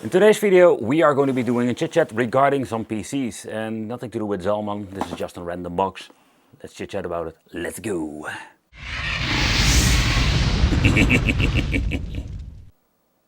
In today's video we are going to be doing a chit chat regarding some PCs and nothing to do with Zalman. This is just a random box. Let's chit chat about it. Let's go.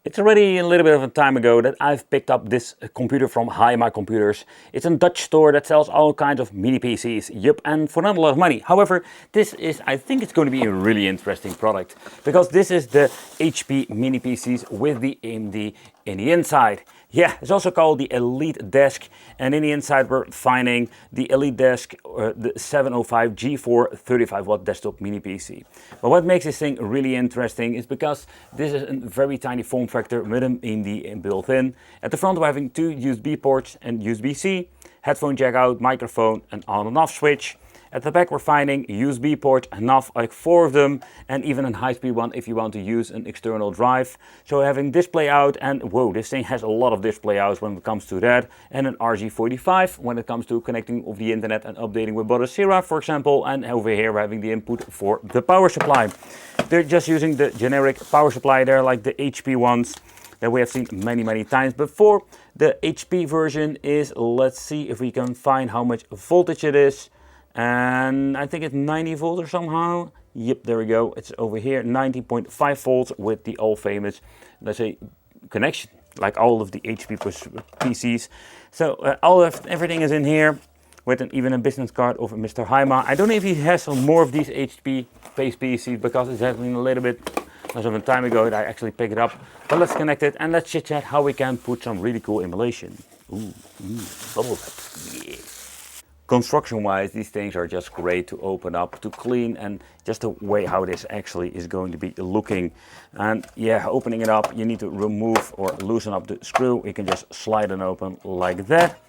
It's already a little bit of a time ago that I've picked up this computer from My Computers. It's a Dutch store that sells all kinds of mini PCs. Yup, and for not a lot of money. However, I think it's going to be a really interesting product. Because this is the HP mini PCs with the AMD in the inside. Yeah, it's also called the EliteDesk, and in the inside we're finding the EliteDesk the 705 G4 35-watt desktop mini PC. But what makes this thing really interesting is because this is a very tiny form factor with an AMD built in. At the front we're having two USB ports and USB-C, headphone jack out, microphone, an on and off switch. At the back we're finding USB port, enough, like 4 of them, and even a high-speed one if you want to use an external drive. So having display out, and whoa, this thing has a lot of display outs when it comes to that, and an RJ45 when it comes to connecting of the internet and updating with Batocera, for example. And over here we're having the input for the power supply. They're just using the generic power supply there, like the HP ones that we have seen many times before. The HP version is, let's see if we can find how much voltage it is. And I think it's 90 volts or somehow. Yep, there we go. It's over here, 19.5 volts with the all famous, let's say, connection, like all of the HP PCs. So everything is in here with even a business card of Mr. Haima. I don't know if he has some more of these HP-based PCs because it's happening a little bit less of a time ago that I actually picked it up. But let's connect it and let's chit chat how we can put some really cool emulation. Ooh, bubble wrap. Yeah. Construction-wise, these things are just great to open up, to clean, and just the way how this actually is going to be looking. And yeah, opening it up, you need to remove or loosen up the screw. You can just slide it open like that.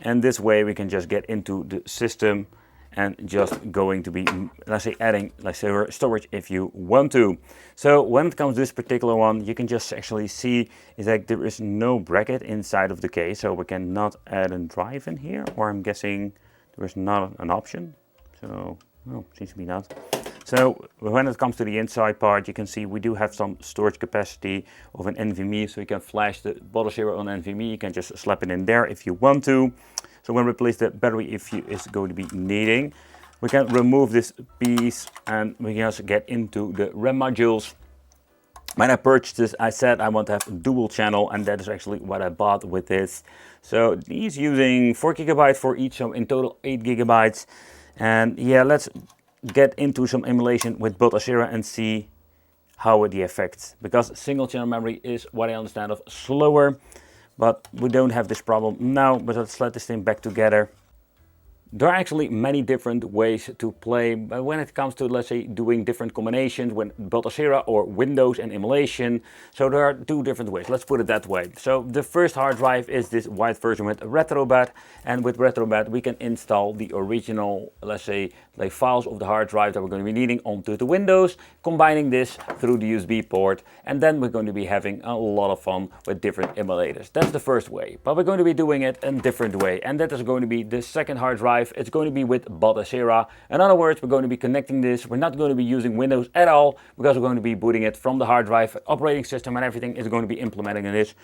And this way we can just get into the system and just going to be, let's say, adding, let's say, storage if you want to. So when it comes to this particular one, you can just actually see is that there is no bracket inside of the case, so we cannot add a drive in here, or I'm guessing there is not an option, so no, seems to be not. So when it comes to the inside part, you can see we do have some storage capacity of an NVMe, so you can flash the Batocera on NVMe. You can just slap it in there if you want to. So when we replace the battery, if you is going to be needing, we can remove this piece and we can also get into the RAM modules. When I purchased this, I said I want to have a dual channel, and that is actually what I bought with this. So he's using 4 GB for each, so in total 8 GB. And yeah, let's get into some emulation with Batocera and see how it affects. Because single channel memory is, what I understand of, slower, but we don't have this problem now. But let's let this thing back together. There are actually many different ways to play, but when it comes to, let's say, doing different combinations with Batocera or Windows and emulation, so there are 2 different ways, let's put it that way. So the first hard drive is this white version with RetroBat, and with RetroBat we can install the original, let's say, like files of the hard drive that we're going to be needing onto the Windows, combining this through the USB port, and then we're going to be having a lot of fun with different emulators. That's the first way, but we're going to be doing it a different way, and that is going to be the second hard drive. It's going to be with Batocera. In other words, we're going to be connecting this. We're not going to be using Windows at all because we're going to be booting it from the hard drive. Operating system and everything is going to be implementing in this.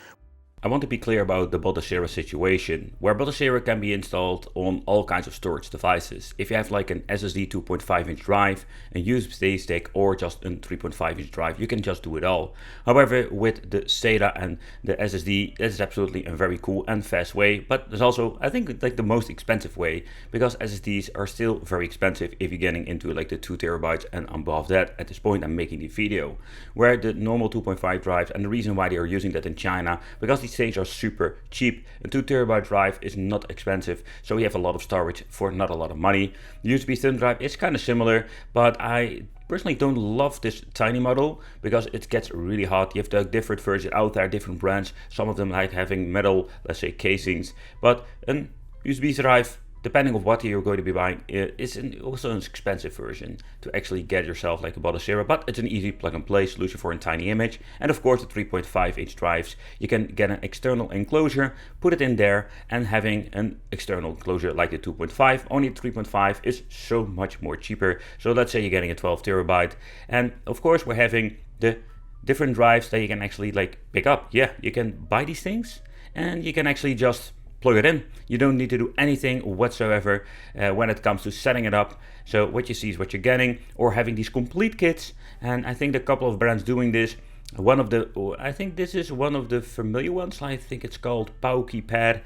I want to be clear about the Batocera situation, where Batocera can be installed on all kinds of storage devices. If you have like an SSD 2.5-inch drive, a USB stick, or just a 3.5-inch drive, you can just do it all. However, with the SATA and the SSD, that is absolutely a very cool and fast way, but there's also, I think, like the most expensive way, because SSDs are still very expensive if you're getting into like the 2 terabytes and above that. At this point I'm making the video, where the normal 2.5 drives, and the reason why they are using that in China, because these things are super cheap. A 2 terabyte drive is not expensive, so we have a lot of storage for not a lot of money. The USB thumb drive is kind of similar, but I personally don't love this tiny model because it gets really hot. You have the different versions out there, different brands. Some of them like having metal, let's say, casings, but an USB drive, depending on what you're going to be buying, it's also an expensive version to actually get yourself like a Batocera, but it's an easy plug and play solution for a tiny image. And of course the 3.5-inch drives, you can get an external enclosure, put it in there, and having an external enclosure like the 2.5, only 3.5 is so much more cheaper. So let's say you're getting a 12 terabyte, and of course we're having the different drives that you can actually like pick up. Yeah, you can buy these things and you can actually just plug it in. You don't need to do anything whatsoever when it comes to setting it up. So what you see is what you're getting, or having these complete kits. And I think a couple of brands doing this. I think this is one of the familiar ones. I think it's called Pad.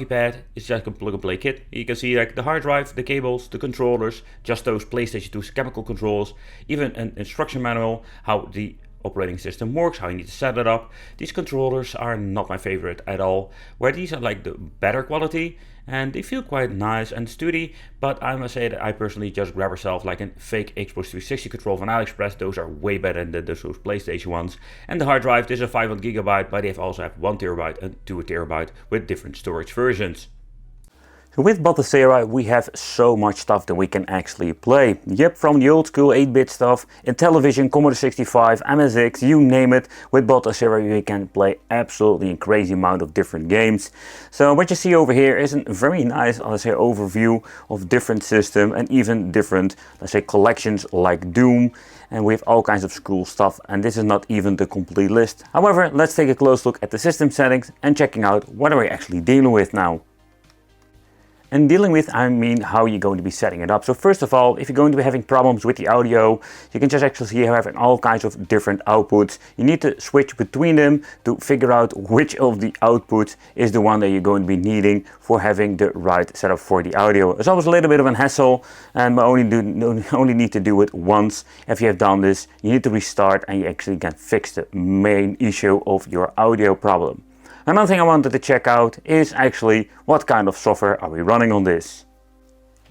Pad is just a plug and play kit. You can see like the hard drive, the cables, the controllers, just those PlayStation 2 chemical controls, even an instruction manual, how the operating system works, how you need to set it up. These controllers are not my favorite at all, where these are like the better quality and they feel quite nice and sturdy, but I must say that I personally just grab myself like a fake Xbox 360 control from AliExpress. Those are way better than those PlayStation ones. And the hard drive, this is a 500GB, but they also have 1TB and 2TB with different storage versions. So with Batocera we have so much stuff that we can actually play. Yep, from the old school 8-bit stuff, Intellivision, Commodore 65, MSX, you name it. With Batocera we can play absolutely a crazy amount of different games. So what you see over here is a very nice, let's say, overview of different systems and even different, let's say, collections like Doom. And we have all kinds of cool stuff, and this is not even the complete list. However, let's take a close look at the system settings and checking out what are we actually dealing with now. And dealing with, I mean how you're going to be setting it up. So first of all, if you're going to be having problems with the audio, you can just actually see having all kinds of different outputs. You need to switch between them to figure out which of the outputs is the one that you're going to be needing for having the right setup for the audio. It's always a little bit of a hassle, and only need to do it once. If you have done this, you need to restart and you actually can fix the main issue of your audio problem. Another thing I wanted to check out is actually what kind of software are we running on this.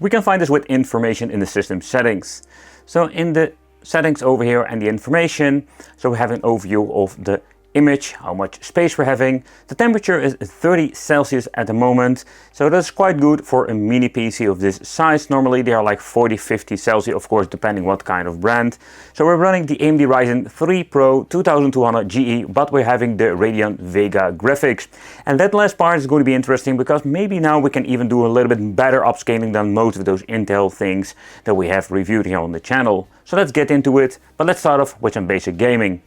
We can find this with information in the system settings. So in the settings over here and the information, so we have an overview of the image, how much space we're having. The temperature is 30 Celsius at the moment, so that's quite good for a mini PC of this size. Normally they are like 40-50 Celsius, of course, depending what kind of brand. So we're running the AMD Ryzen 3 Pro 2200 GE, but we're having the Radeon Vega graphics. And that last part is going to be interesting because maybe now we can even do a little bit better upscaling than most of those Intel things that we have reviewed here on the channel. So let's get into it, but let's start off with some basic gaming.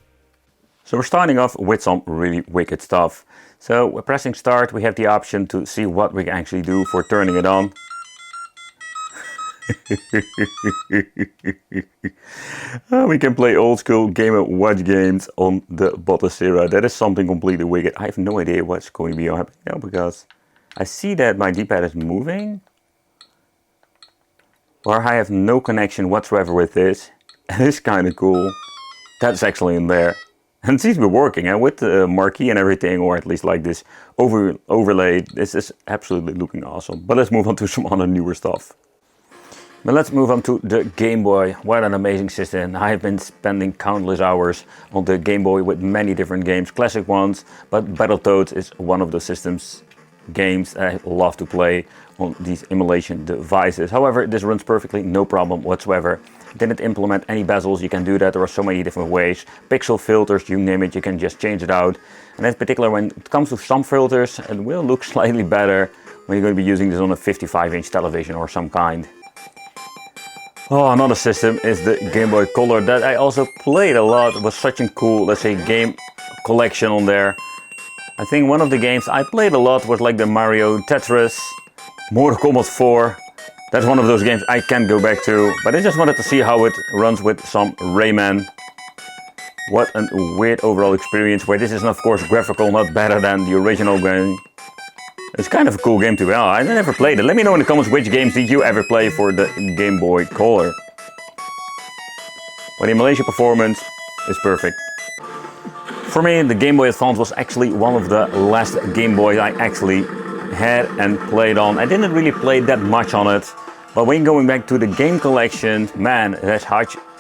So we're starting off with some really wicked stuff. So we're pressing start, we have the option to see what we can actually do for turning it on. We can play old school Game & Watch games on the Batocera. That is something completely wicked. I have no idea what's going to be happening now because I see that my D-pad is moving. Or I have no connection whatsoever with this. It is kind of cool. That's actually in there. And it seems to be working, and with the marquee and everything, or at least like this overlay, this is absolutely looking awesome. But let's move on to some other newer stuff. But let's move on to the Game Boy. What an amazing system. I have been spending countless hours on the Game Boy with many different games, classic ones, but Battletoads is one of the systems games I love to play on these emulation devices. However, this runs perfectly, no problem whatsoever. Didn't implement any bezels, you can do that, there are so many different ways. Pixel filters, you name it, you can just change it out. And in particular, when it comes to some filters, it will look slightly better when you're going to be using this on a 55-inch television or some kind. Oh, another system is the Game Boy Color that I also played a lot. It was such a cool, let's say, game collection on there. I think one of the games I played a lot was like the Mario, Tetris, Mortal Kombat 4. That's one of those games I can't go back to, but I just wanted to see how it runs with some Rayman. What a weird overall experience, where this is of course graphical, not better than the original game. It's kind of a cool game to be honest. I never played it. Let me know in the comments which games did you ever play for the Game Boy Color. But the emulation performance is perfect. For me, the Game Boy Advance was actually one of the last Game Boys I actually had and played on. I didn't really play that much on it, but when going back to the game collection, man, that's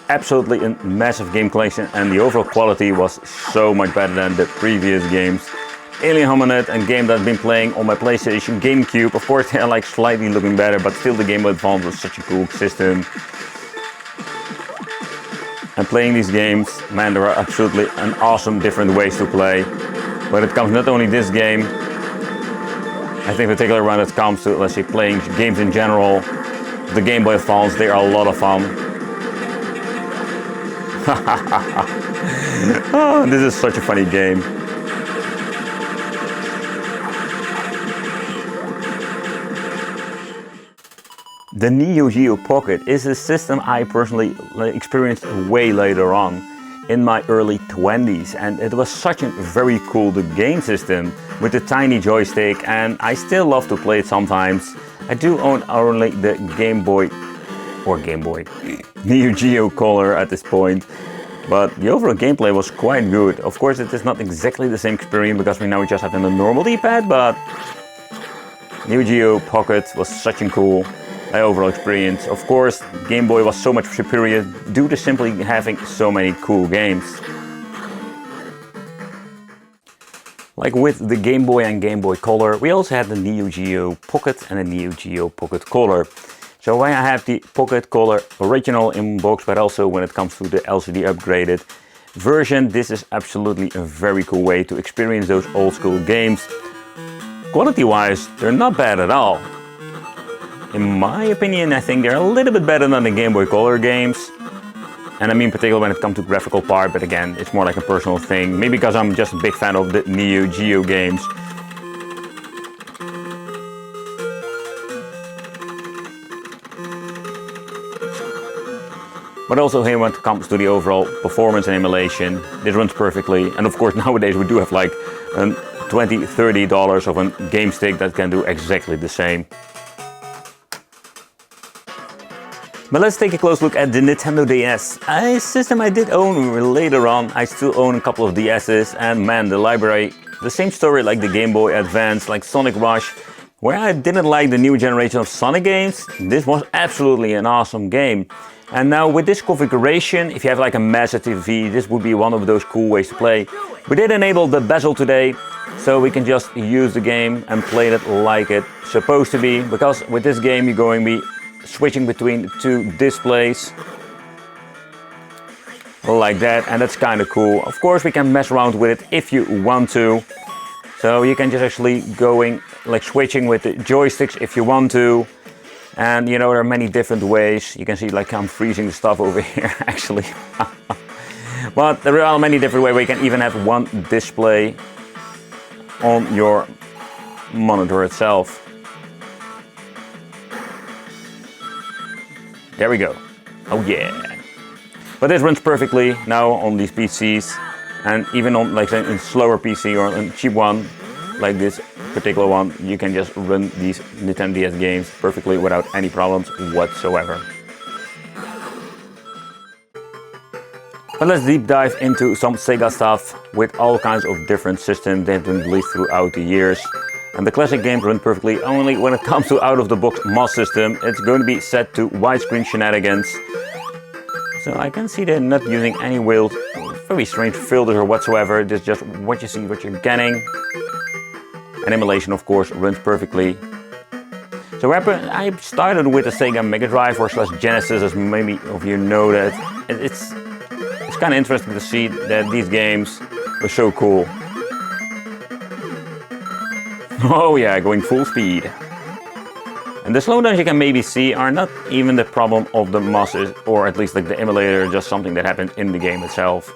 absolutely a massive game collection, and the overall quality was so much better than the previous games. Alien Hominid, a game that I've been playing on my PlayStation, GameCube. Of course, they are like slightly looking better, but still the Game Boy Advance was such a cool system. And playing these games, man, there are absolutely an awesome different ways to play. But it comes not only this game, I think particularly when it comes to, let's say, playing games in general, the Game Boy Advance, they are a lot of fun. Oh, this is such a funny game. The Neo Geo Pocket is a system I personally experienced way later on, in my early 20s, and it was such a very cool game system with a tiny joystick, and I still love to play it sometimes. I do own only the Game Boy Neo Geo Color at this point, but the overall gameplay was quite good. Of course, it is not exactly the same experience because we now just have a normal D-pad, but Neo Geo Pocket was such a cool overall experience. Of course, Game Boy was so much superior due to simply having so many cool games. Like with the Game Boy and Game Boy Color, we also had the Neo Geo Pocket and the Neo Geo Pocket Color. So I have the Pocket Color original in box, but also when it comes to the LCD upgraded version, this is absolutely a very cool way to experience those old school games. Quality-wise, they're not bad at all. In my opinion, I think they're a little bit better than the Game Boy Color games. And I mean particularly when it comes to graphical part, but again, it's more like a personal thing. Maybe because I'm just a big fan of the Neo Geo games. But also here when it comes to the overall performance and emulation, this runs perfectly. And of course nowadays we do have like $20–30 of a game stick that can do exactly the same. But let's take a close look at the Nintendo DS, a system I did own later on. I still own a couple of DS's, and man, the library, the same story like the Game Boy Advance, like Sonic Rush. Where I didn't like the new generation of Sonic games, this was absolutely an awesome game. And now with this configuration, if you have like a massive TV, this would be one of those cool ways to play. We did enable the bezel today, so we can just use the game and play it like it's supposed to be. Because with this game you're going to be switching between two displays like that, and that's kind of cool. Of course we can mess around with it if you want to, so you can just actually going like switching with the joysticks if you want to. And you know, there are many different ways. You can see like I'm freezing the stuff over here actually. But there are many different ways where you can even have one display on your monitor itself. There we go. Oh yeah. But this runs perfectly now on these PCs, and even on like a slower PC or a cheap one like this particular one, you can just run these Nintendo DS games perfectly without any problems whatsoever. But let's deep dive into some Sega stuff with all kinds of different systems that have been released throughout the years. And the classic games run perfectly only when it comes to out-of-the-box MOS system. It's going to be set to widescreen shenanigans. So I can see they're not using any weird, very strange filters or whatsoever. This is just what you see, what you're getting. And emulation, of course, runs perfectly. So I started with the Sega Mega Drive or / Genesis, as many of you know that. It's kind of interesting to see that these games were so cool. Oh yeah, going full speed. And the slowdowns you can maybe see are not even the problem of the MOSes, or at least like the emulator, just something that happened in the game itself.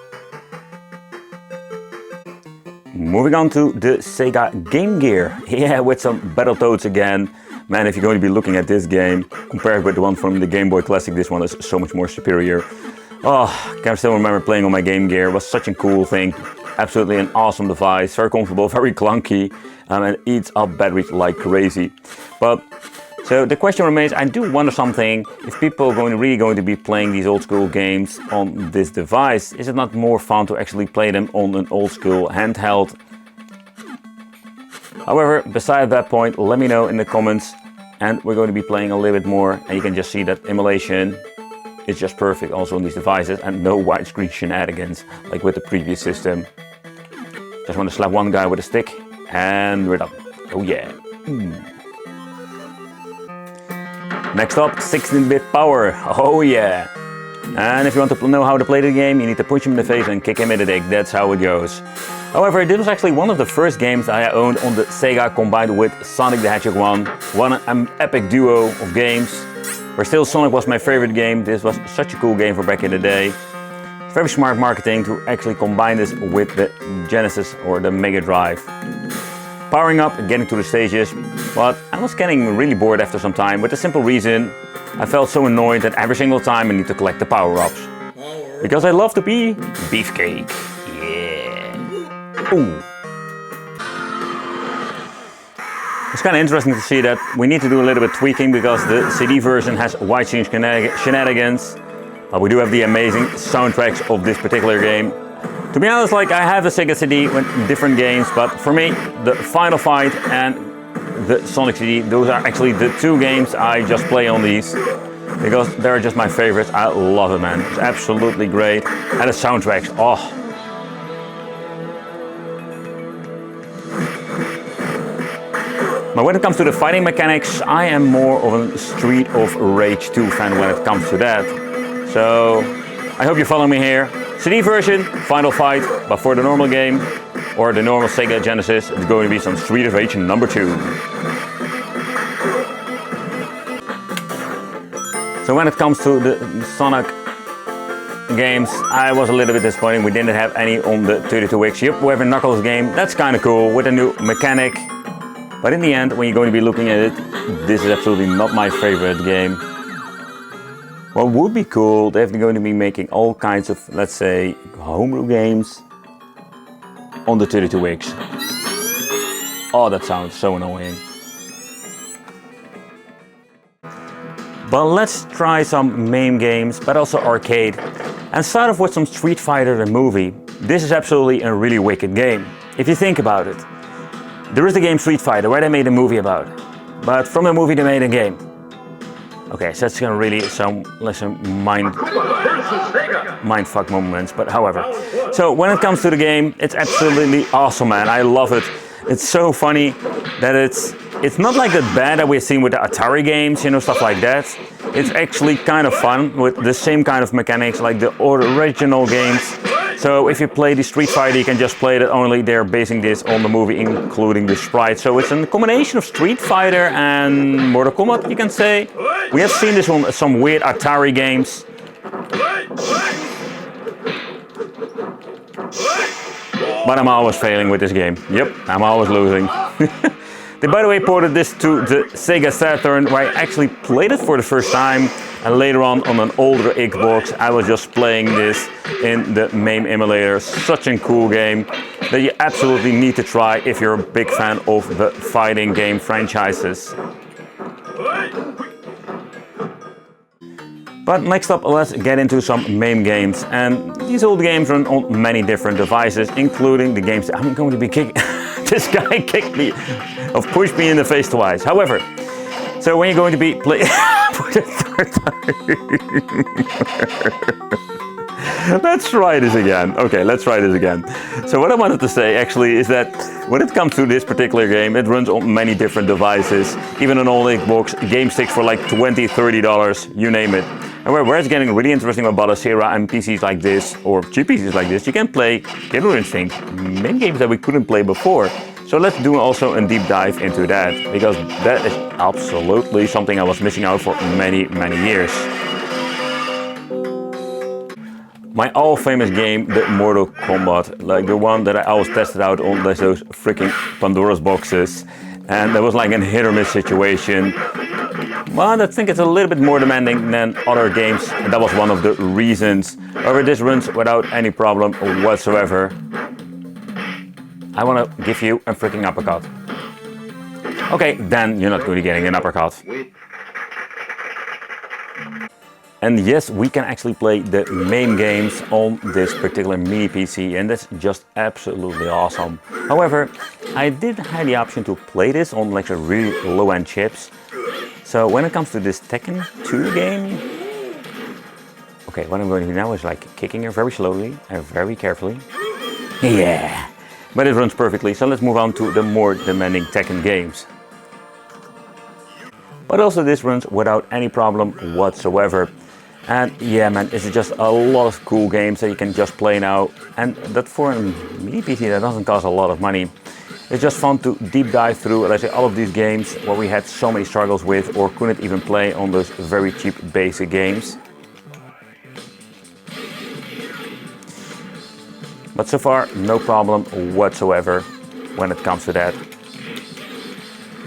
Moving on to the Sega Game Gear. Yeah, with some Battletoads again. Man, if you're going to be looking at this game, compared with the one from the Game Boy Classic, this one is so much more superior. Oh, I can still remember playing on my Game Gear. It was such a cool thing. Absolutely an awesome device, very comfortable, very clunky, and eats up batteries like crazy. But so the question remains, I do wonder something, if people are really going to be playing these old school games on this device, is it not more fun to actually play them on an old school handheld? However, beside that point, let me know in the comments, and we're going to be playing a little bit more, and you can just see that emulation is just perfect also on these devices, and no widescreen shenanigans like with the previous system. Just want to slap one guy with a stick and we're done. Oh yeah. Next up, 16-bit power. Oh yeah. And if you want to know how to play the game, you need to punch him in the face and kick him in the dick. That's how it goes. However, this was actually one of the first games I owned on the Sega, combined with Sonic the Hedgehog 1. What an epic duo of games. Where still Sonic was my favorite game. This was such a cool game for back in the day. Very smart marketing to actually combine this with the Genesis or the Mega Drive. Powering up and getting to the stages, but I was getting really bored after some time with the simple reason I felt so annoyed that every single time I need to collect the power-ups. Because I love to be beefcake. Yeah. Ooh. It's kind of interesting to see that we need to do a little bit tweaking because the CD version has widescreen shenanigans. But we do have the amazing soundtracks of this particular game. To be honest, like I have a Sega CD with different games, but for me, the Final Fight and the Sonic CD, those are actually the two games I just play on these. Because they're just my favorites. I love it, man. It's absolutely great. And the soundtracks, oh. But when it comes to the fighting mechanics, I am more of a Street of Rage 2 fan when it comes to that. So, I hope you follow me here. CD version, Final Fight, but for the normal game, or the normal Sega Genesis, it's going to be some Street of Rage number 2. So when it comes to the Sonic games, I was a little bit disappointed. We didn't have any on the 32X. Yep, we have a Knuckles game. That's kind of cool with a new mechanic. But in the end, when you're going to be looking at it, this is absolutely not my favorite game. What would be cool, they're going to be making all kinds of, let's say, homebrew games on the 32X. Oh, that sounds so annoying. But let's try some Mame games, but also arcade. And start off with some Street Fighter the movie. This is absolutely a really wicked game, if you think about it. There is the game Street Fighter, where they made a movie about. But from the movie they made a game. Okay, so that's gonna really some mindfuck moments, but however. So when it comes to the game, it's absolutely awesome, man. I love it. It's so funny that it's not like that bad that we've seen with the Atari games, you know, stuff like that. It's actually kind of fun with the same kind of mechanics like the original games. So if you play the Street Fighter, you can just play it, only they're basing this on the movie, including the sprites. So it's a combination of Street Fighter and Mortal Kombat, you can say. We have seen this on some weird Atari games. But I'm always failing with this game. Yep, I'm always losing. They, by the way, ported this to the Sega Saturn, where I actually played it for the first time. And later on an older Xbox, I was just playing this in the Mame emulator. Such a cool game that you absolutely need to try if you're a big fan of the fighting game franchises. But next up, let's get into some Mame games. And these old games run on many different devices, including the games that I'm going to be kicking. This guy kicked me, or pushed me in the face twice. However, so when you're going to be playing for the third time. Let's try this again. Okay, let's try this again. So what I wanted to say actually is that when it comes to this particular game, it runs on many different devices. Even an old Xbox, game sticks for like $20, $30, you name it. And where it's getting really interesting with Batocera and PCs like this, or cheap PCs like this, you can play Killer Instinct, many games that we couldn't play before. So let's do also a deep dive into that, because that is absolutely something I was missing out for many, many years. My all famous game, the Mortal Kombat, like the one that I always tested out on those freaking Pandora's boxes. And there was like a hit or miss situation. Well, I think it's a little bit more demanding than other games, and that was one of the reasons. However, this runs without any problem whatsoever. I want to give you a freaking uppercut. Okay, then you're not going to be getting an uppercut. And yes, we can actually play the Mame games on this particular mini PC, and that's just absolutely awesome. However, I did have the option to play this on like a really low-end chips. So when it comes to this Tekken 2 game, okay, what I'm going to do now is like kicking her very slowly and very carefully. Yeah, but it runs perfectly. So let's move on to the more demanding Tekken games. But also this runs without any problem whatsoever. And yeah, man, it's just a lot of cool games that you can just play now. And that for a mini PC that doesn't cost a lot of money. It's just fun to deep dive through, let's say, all of these games where we had so many struggles with or couldn't even play on those very cheap basic games. But so far, no problem whatsoever when it comes to that.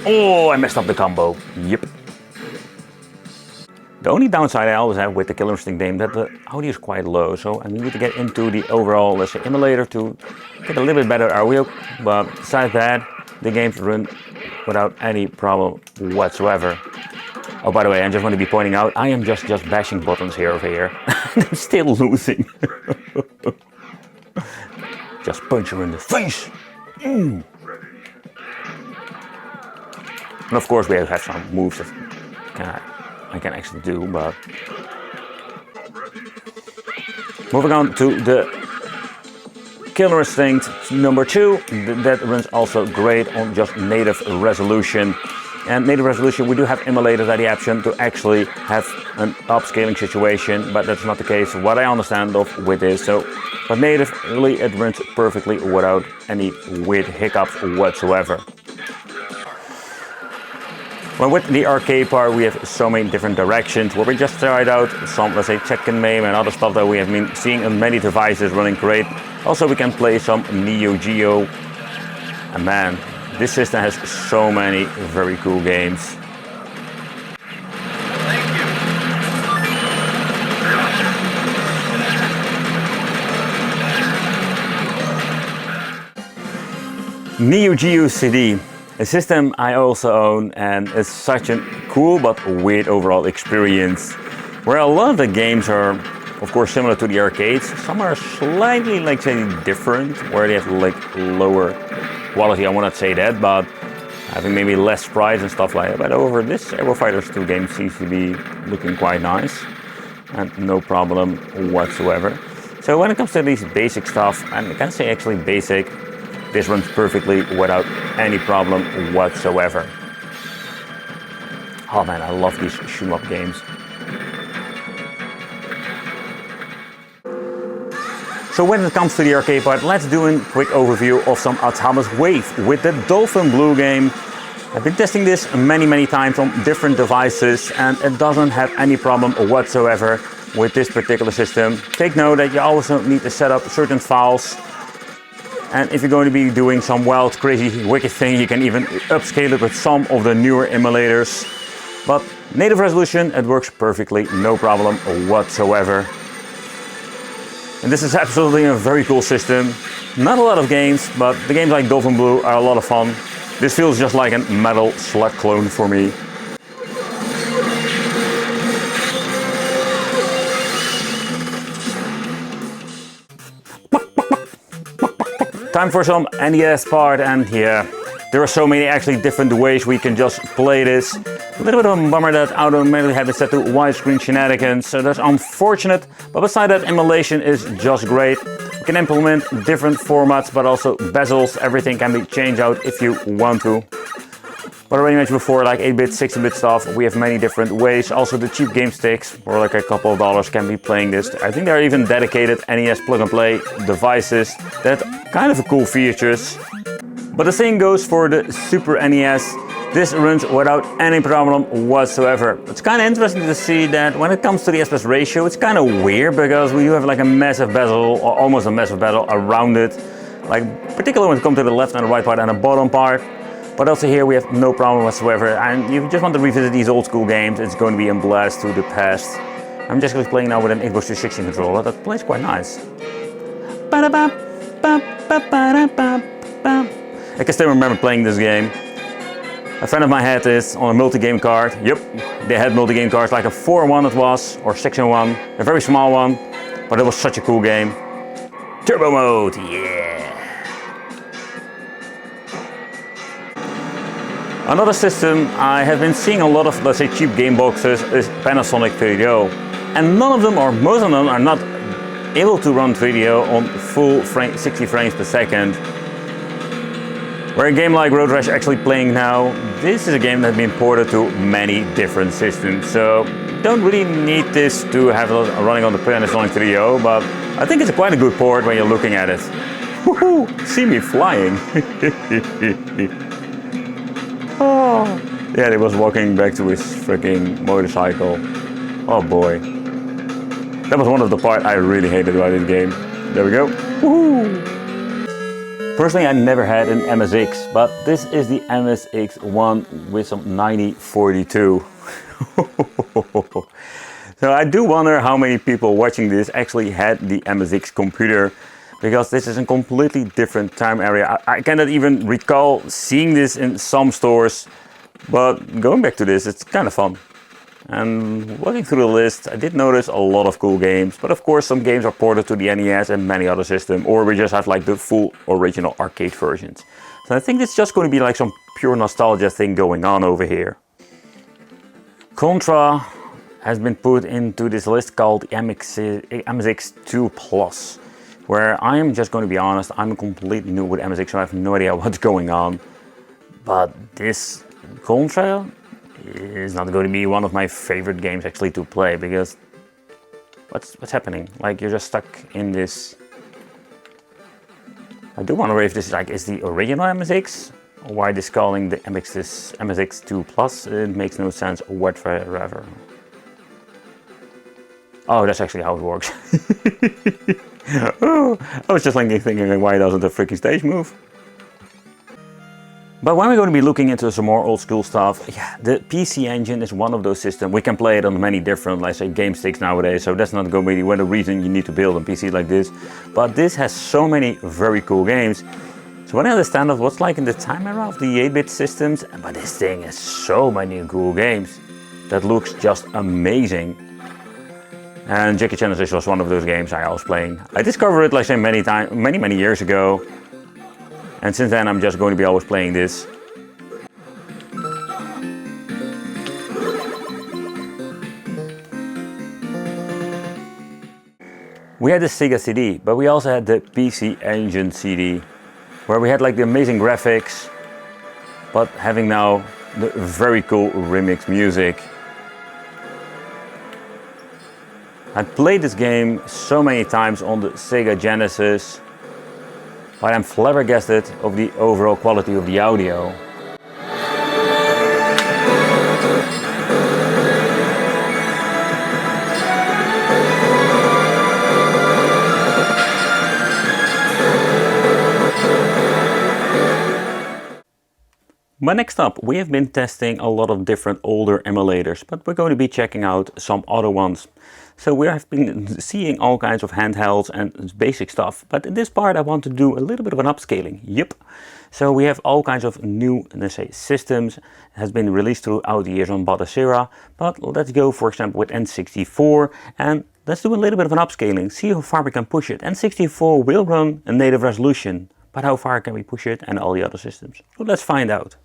Oh, I messed up the combo. Yep. The only downside I always have with the Killer Instinct game that the audio is quite low, so I need to get into the overall, let's say, emulator to get a little bit better audio. But besides that, the games run without any problem whatsoever. Oh, by the way, I just want to be pointing out, I am just bashing buttons here over here. I'm still losing. Just punch her in the face. And of course, we have some moves that I can actually do, but moving on to the Killer Instinct number 2, that runs also great on just native resolution. And native resolution, we do have emulators at the option to actually have an upscaling situation, but that's not the case, what I understand of with this. So, but natively it runs perfectly without any weird hiccups whatsoever. Well, with the arcade part, we have so many different directions where we just tried out some, let's say, Tekken, Mame and other stuff that we have been seeing on many devices running great. Also, we can play some Neo Geo. And man, this system has so many very cool games. Neo Geo CD. A system I also own, and it's such a cool but weird overall experience, where a lot of the games are of course similar to the arcades. Some are slightly, like, say, different, where they have like lower quality, I will not say that, but having maybe less sprites and stuff like that. But over this Aero Fighters 2 game seems to be looking quite nice and no problem whatsoever. So when it comes to these basic stuff, and I can say actually basic, this runs perfectly without any problem whatsoever. Oh man, I love these shoot-em-up games. So when it comes to the arcade part, let's do a quick overview of some Atomiswave with the Dolphin Blue game. I've been testing this many times on different devices, and it doesn't have any problem whatsoever with this particular system. Take note that you also need to set up certain files. And if you're going to be doing some wild, crazy, wicked thing, you can even upscale it with some of the newer emulators. But native resolution, it works perfectly, no problem whatsoever. And this is absolutely a very cool system. Not a lot of games, but the games like Dolphin Blue are a lot of fun. This feels just like a Metal Slug clone for me. Time for some NES part, and yeah, there are so many actually different ways we can just play this. A little bit of a bummer that automatically have it set to widescreen shenanigans, so that's unfortunate. But beside that, emulation is just great. You can implement different formats, but also bezels, everything can be changed out if you want to. But I already mentioned before, like 8-bit, 16-bit stuff, we have many different ways. Also the cheap game sticks, for like a couple of dollars, can be playing this. I think there are even dedicated NES plug-and-play devices that kind of cool features. But the same goes for the Super NES. This runs without any problem whatsoever. It's kind of interesting to see that when it comes to the aspect ratio, it's kind of weird because we do have like a massive bezel, or almost a massive bezel around it. Like particularly when it comes to the left and the right part and the bottom part. But also here we have no problem whatsoever, and if you just want to revisit these old school games, it's going to be a blast to the past. I'm just playing now with an Xbox 360 controller, that plays quite nice. I can still remember playing this game. A friend of mine had this on a multi-game card. Yep, they had multi-game cards, like a 4-in-1 it was, or 6-in-1, a very small one, but it was such a cool game. Turbo mode, yeah! Another system I have been seeing a lot of, let's say, cheap game boxes is Panasonic Video. And none of them, or most of them, are not able to run video on full 60 frames per second. Where a game like Road Rash actually playing now, this is a game that has been ported to many different systems. So don't really need this to have it running on the Panasonic Video, but I think it's quite a good port when you're looking at it. Woohoo! See me flying! Oh, yeah, he was walking back to his freaking motorcycle. Oh boy. That was one of the parts I really hated about this game. There we go. Woohoo! Personally, I never had an MSX, but this is the MSX one with some 9042. So I do wonder how many people watching this actually had the MSX computer, because this is a completely different time area. I cannot even recall seeing this in some stores, but going back to this, it's kind of fun. And looking through the list, I did notice a lot of cool games, but of course some games are ported to the NES and many other systems, or we just have like the full original arcade versions. So I think it's just going to be like some pure nostalgia thing going on over here. Contra has been put into this list called MSX2 Plus, where I am just going to be honest, I'm completely new with MSX, so I have no idea what's going on. But this Contra is not going to be one of my favorite games actually to play, because what's happening? Like, you're just stuck in this. I do wonder if this is the original MSX, or why this calling the MSX2 Plus. It makes no sense whatsoever. Oh, that's actually how it works. Oh, I was just thinking, why doesn't the freaking stage move? But when we're going to be looking into some more old school stuff, yeah, the PC Engine is one of those systems. We can play it on many different, let's say, game sticks nowadays, so that's not going to be the reason you need to build a PC like this. But this has so many very cool games. So when I understand of what's like in the time era of the 8-bit systems, but this thing has so many cool games that looks just amazing. And Jackie Genesis was one of those games I was playing. I discovered it, like I say, many years ago. And since then I'm just going to be always playing this. We had the Sega CD, but we also had the PC Engine CD, where we had like the amazing graphics, but having now the very cool remix music. I played this game so many times on the Sega Genesis, but I'm flabbergasted of the overall quality of the audio. But next up, we have been testing a lot of different older emulators, but we're going to be checking out some other ones. So we have been seeing all kinds of handhelds and basic stuff, but in this part I want to do a little bit of an upscaling. Yep. So we have all kinds of new, let's say, systems has been released throughout the years on Batocera, but let's go for example with N64 and let's do a little bit of an upscaling, see how far we can push it. N64 will run a native resolution, but how far can we push it and all the other systems? So let's find out.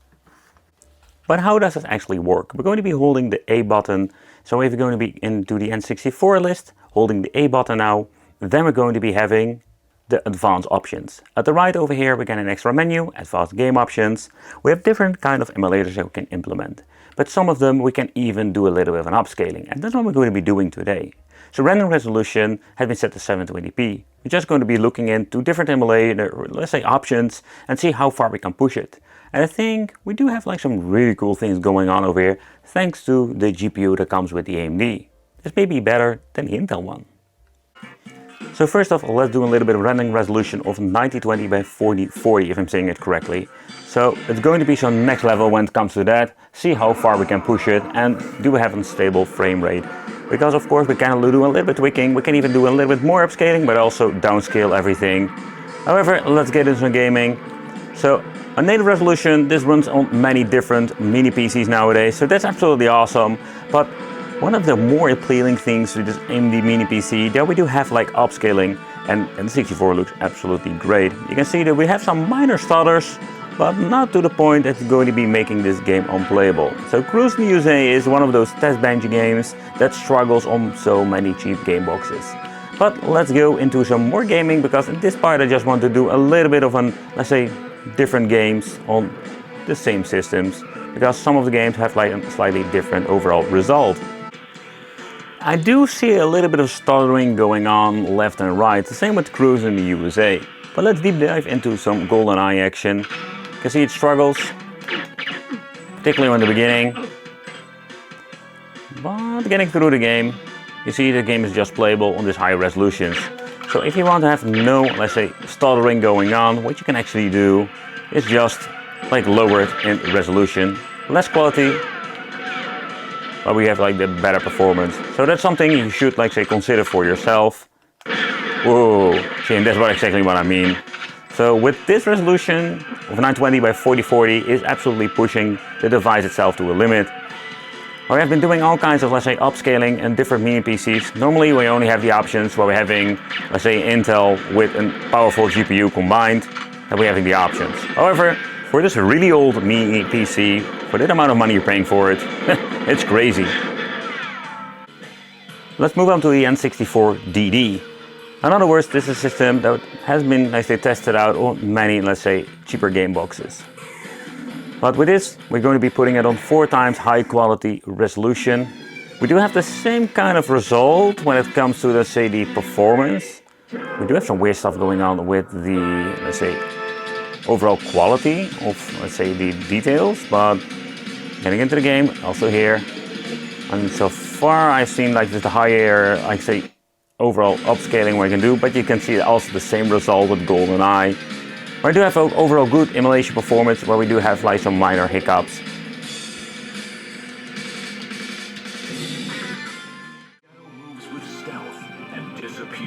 But how does it actually work? We're going to be holding the A button. So if we're going to be into the N64 list, holding the A button now, then we're going to be having the advanced options. At the right over here, we get an extra menu, advanced game options. We have different kind of emulators that we can implement. But some of them we can even do a little bit of an upscaling. And that's what we're going to be doing today. So random resolution has been set to 720p. We're just going to be looking into different emulator, let's say options, and see how far we can push it. And I think we do have like some really cool things going on over here, thanks to the GPU that comes with the AMD. This may be better than the Intel one. So first off, let's do a little bit of rendering resolution of 1920 by 4040, if I'm saying it correctly. So it's going to be some next level when it comes to that. See how far we can push it and do we have a stable frame rate. Because of course we can do a little bit tweaking, we can even do a little bit more upscaling, but also downscale everything. However, let's get into gaming. So a native resolution, this runs on many different mini PCs nowadays, so that's absolutely awesome. But one of the more appealing things with this AMD mini PC, that we do have like upscaling, and the 64 looks absolutely great. You can see that we have some minor stutters, but not to the point that it's going to be making this game unplayable. So Cruise in the USA is one of those test bench games that struggles on so many cheap game boxes. But let's go into some more gaming, because in this part I just want to do a little bit of an, let's say, different games on the same systems, because some of the games have like a slightly different overall result. I do see a little bit of stuttering going on left and right, the same with Cruise in the USA. But let's deep dive into some GoldenEye action. You can see it struggles, particularly in the beginning. But getting through the game, you see the game is just playable on these high resolutions. So if you want to have no, let's say, stuttering going on, what you can actually do is just like lower it in resolution, less quality, but we have like the better performance. So that's something you should, like, say, consider for yourself. Whoa, see, and that's exactly what I mean. So with this resolution of 920 by 4040 is absolutely pushing the device itself to a limit. We have been doing all kinds of, let's say, upscaling and different mini PCs. Normally we only have the options where we're having, let's say, Intel with a powerful GPU combined, that we're having the options. However, for this really old mini PC, for that amount of money you're paying for it, it's crazy. Let's move on to the N64DD. In other words, this is a system that has been, let's say, tested out on many, let's say, cheaper game boxes. But with this, we're going to be putting it on 4 times high quality resolution. We do have the same kind of result when it comes to, let's say, the performance. We do have some weird stuff going on with the, let's say, overall quality of, let's say, the details, but getting into the game, also here. And so far I've seen like the higher, like, say, overall upscaling what you can do, but you can see also the same result with GoldenEye. I do have overall good emulation performance, where we do have like some minor hiccups.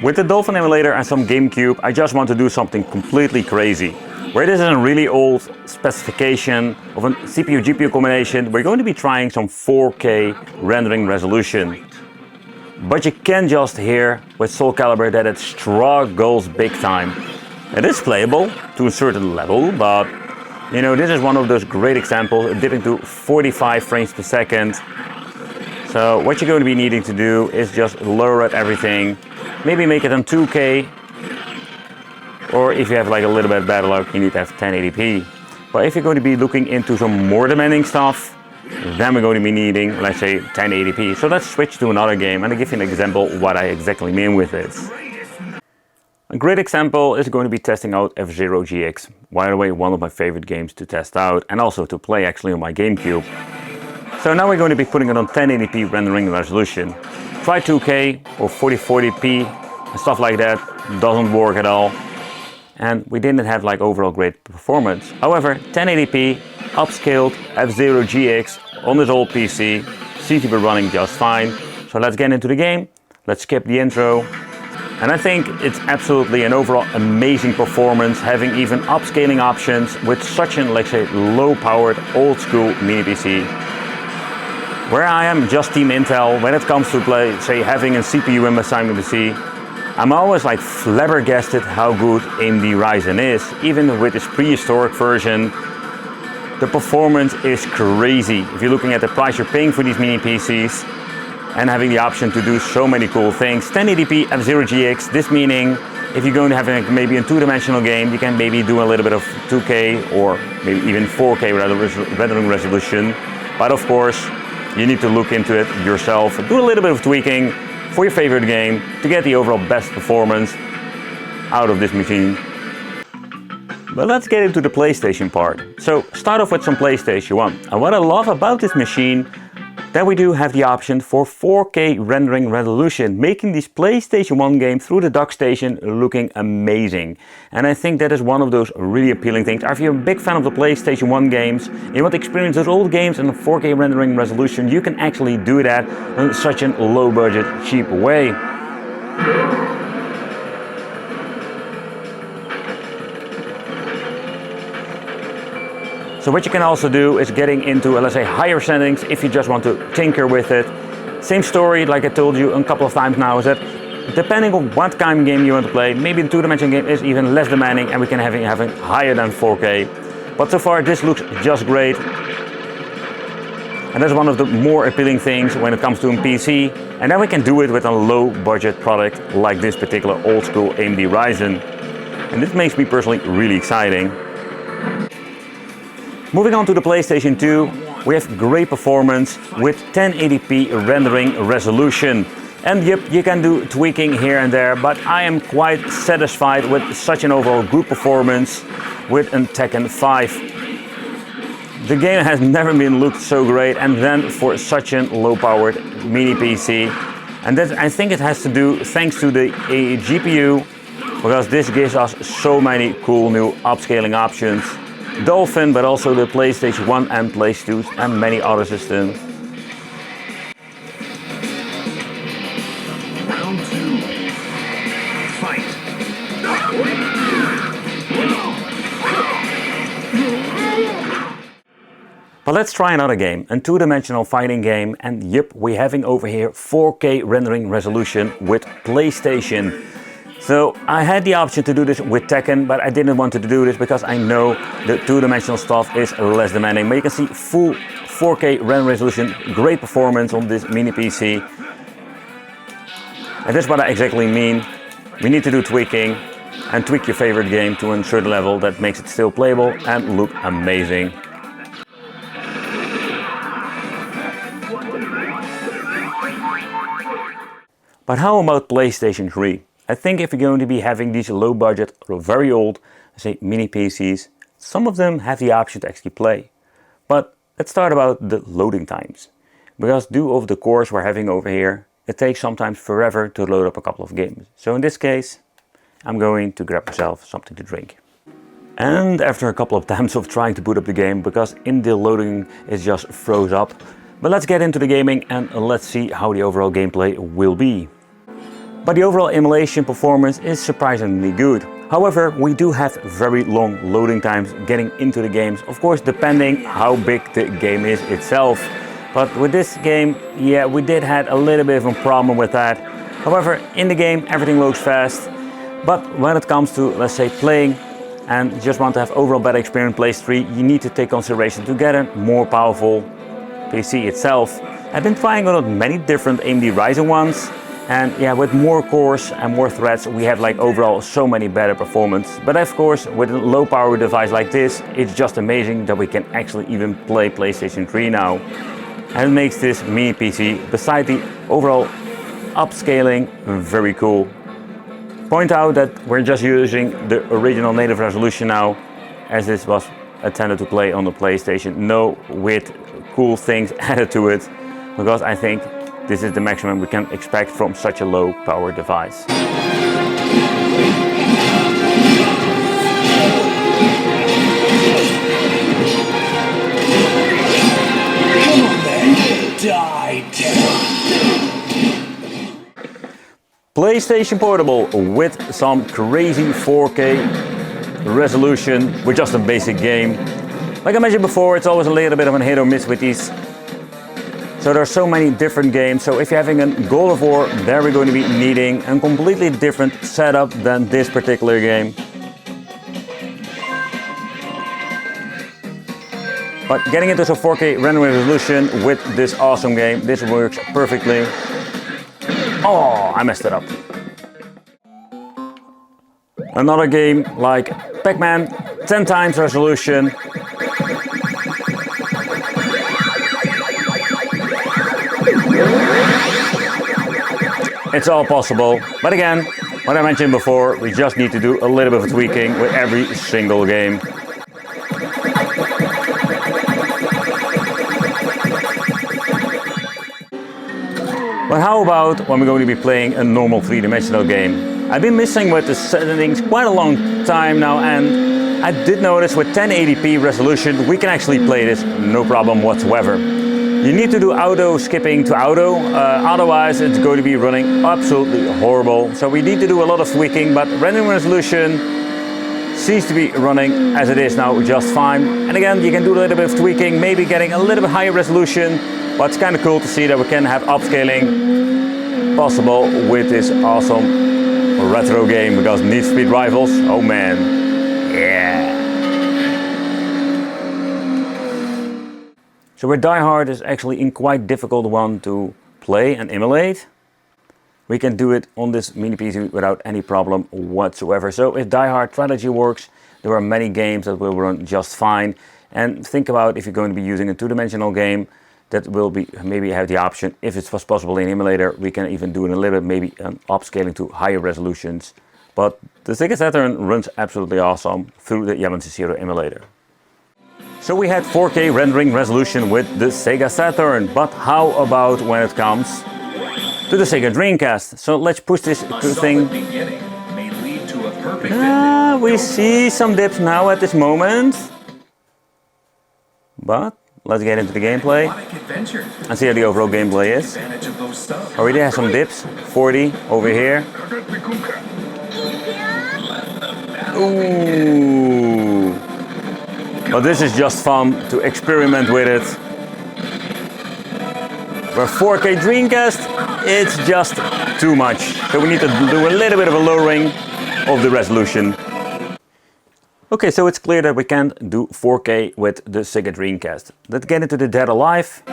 With the Dolphin emulator and some GameCube, I just want to do something completely crazy. Where this is a really old specification of a CPU-GPU combination, we're going to be trying some 4K rendering resolution. But you can just hear with Soul Calibur that it struggles big time. It is playable to a certain level, but you know, this is one of those great examples, dipping to 45 frames per second. So what you're going to be needing to do is just lower everything, maybe make it on 2K, or if you have like a little bit better luck, you need to have 1080p. But if you're going to be looking into some more demanding stuff, then we're going to be needing, let's say, 1080p. So let's switch to another game and I'll give you an example what I exactly mean with this. A great example is going to be testing out F-Zero GX. By the way, one of my favorite games to test out and also to play actually on my GameCube. So now we're going to be putting it on 1080p rendering resolution. Try 2K or 4040p and stuff like that, doesn't work at all. And we didn't have like overall great performance. However, 1080p upscaled F-Zero GX on this old PC seems to be running just fine. So let's get into the game. Let's skip the intro. And I think it's absolutely an overall amazing performance, having even upscaling options with such an, let's say, low-powered old school mini PC. Where I am just Team Intel when it comes to play, say, having a CPU in my PC, I'm always like flabbergasted how good AMD Ryzen is. Even with this prehistoric version, the performance is crazy. If you're looking at the price you're paying for these mini PCs, and having the option to do so many cool things. 1080p F-Zero GX, this meaning if you're going to have maybe a 2-dimensional game, you can maybe do a little bit of 2K or maybe even 4K rendering resolution. But of course, you need to look into it yourself, do a little bit of tweaking for your favorite game to get the overall best performance out of this machine. But let's get into the PlayStation part. So start off with some PlayStation 1. And what I love about this machine, that we do have the option for 4K rendering resolution, making this PlayStation 1 game through the dock station looking amazing. And I think that is one of those really appealing things. If you're a big fan of the PlayStation 1 games, and you want to experience those old games in a 4K rendering resolution, you can actually do that in such a low budget, cheap way. So what you can also do is getting into, let's say, higher settings if you just want to tinker with it. Same story, like I told you a couple of times now, is that depending on what kind of game you want to play, maybe the 2-dimensional game is even less demanding and we can have it higher than 4K. But so far this looks just great. And that's one of the more appealing things when it comes to a PC. And then we can do it with a low budget product like this particular old school AMD Ryzen. And this makes me personally really exciting. Moving on to the PlayStation 2, we have great performance with 1080p rendering resolution. And yep, you can do tweaking here and there, but I am quite satisfied with such an overall good performance with a Tekken 5. The game has never been looked so great, and then for such a low-powered mini PC. And that, I think it has to do thanks to the GPU because this gives us so many cool new upscaling options. Dolphin, but also the PlayStation 1 and PlayStation 2 and many other systems. Round 2. Fight. But let's try another game, a two-dimensional fighting game, and yep, we're having over here 4K rendering resolution with PlayStation. So I had the option to do this with Tekken, but I didn't want to do this because I know the two-dimensional stuff is less demanding. But you can see full 4K render resolution, great performance on this mini PC. And that's what I exactly mean. We need to do tweaking and tweak your favorite game to a certain level that makes it still playable and look amazing. But how about PlayStation 3? I think if you're going to be having these low budget or very old, say mini PCs, some of them have the option to actually play. But let's start about the loading times. Because due over the course we're having over here, it takes sometimes forever to load up a couple of games. So in this case, I'm going to grab myself something to drink. And after a couple of times of trying to boot up the game, because in the loading it just froze up. But let's get into the gaming and let's see how the overall gameplay will be. But the overall emulation performance is surprisingly good. However, we do have very long loading times getting into the games, of course depending how big the game is itself. But with this game, yeah, we did have a little bit of a problem with that. However, in the game everything loads fast. But when it comes to, let's say, playing and just want to have overall better experience in PlayStation 3, you need to take consideration to get a more powerful PC itself. I've been trying out many different AMD Ryzen ones. And yeah, with more cores and more threads, we have like overall so many better performance. But of course, with a low power device like this, it's just amazing that we can actually even play PlayStation 3 now. And it makes this mini PC, beside the overall upscaling, very cool. Point out that we're just using the original native resolution now, as this was intended to play on the PlayStation. No with cool things added to it, because I think this is the maximum we can expect from such a low power device. PlayStation Portable with some crazy 4K resolution with just a basic game. Like I mentioned before, it's always a little bit of a hit or miss with these. So there are so many different games. So if you're having a God of War, there we're going to be needing a completely different setup than this particular game. But getting into some 4K rendering resolution with this awesome game, this works perfectly. Oh, I messed it up. Another game like Pac-Man, 10 times resolution. It's all possible, but again, what I mentioned before, we just need to do a little bit of tweaking with every single game. But how about when we're going to be playing a normal three-dimensional game? I've been messing with the settings quite a long time now, and I did notice with 1080p resolution we can actually play this no problem whatsoever. You need to do auto skipping to auto, otherwise it's going to be running absolutely horrible. So we need to do a lot of tweaking, but rendering resolution seems to be running as it is now just fine. And again, you can do a little bit of tweaking, maybe getting a little bit higher resolution, but it's kind of cool to see that we can have upscaling possible with this awesome retro game, because Need for Speed Rivals, oh man, yeah. So where Die Hard is actually a quite difficult one to play and emulate, we can do it on this mini PC without any problem whatsoever. So if Die Hard Trilogy works, there are many games that will run just fine. And think about if you're going to be using a two-dimensional game, that will be maybe have the option, if it was possible in emulator, we can even do it a little bit, maybe an upscaling to higher resolutions. But the Sega Saturn runs absolutely awesome through the Atomiswave emulator. So we had 4K rendering resolution with the Sega Saturn, but how about when it comes to the Sega Dreamcast? So let's push this thing. Beginning may lead to a We see some dips now at this moment. But let's get into the gameplay and see how the overall gameplay is. Already has some dips. 40 over here. Ooh. But this is just fun to experiment with it. For 4K Dreamcast, it's just too much. So we need to do a little bit of a lowering of the resolution. Okay, so it's clear that we can't do 4K with the Sega Dreamcast. Let's get into the Dead Alive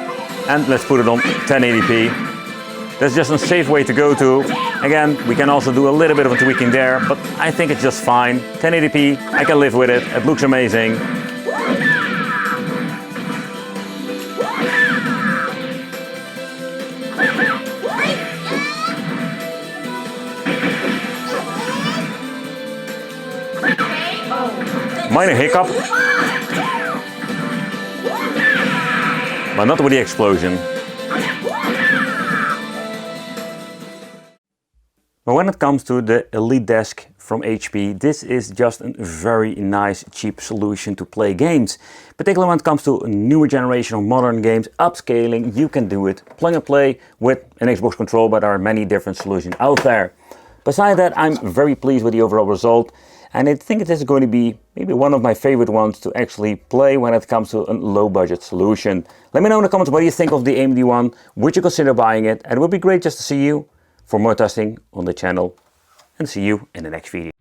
and let's put it on 1080p. That's just a safe way to go to. Again, we can also do a little bit of a tweaking there, but I think it's just fine. 1080p, I can live with it. It looks amazing. Minor hiccup, but not with the explosion. But when it comes to the EliteDesk from HP, this is just a very nice, cheap solution to play games. Particularly when it comes to a newer generation of modern games, upscaling, you can do it plug and play with an Xbox controller, but there are many different solutions out there. Besides that, I'm very pleased with the overall result. And I think this is going to be maybe one of my favorite ones to actually play when it comes to a low budget solution. Let me know in the comments what you think of the AMD one, would you consider buying it, and it would be great just to see you for more testing on the channel, and see you in the next video.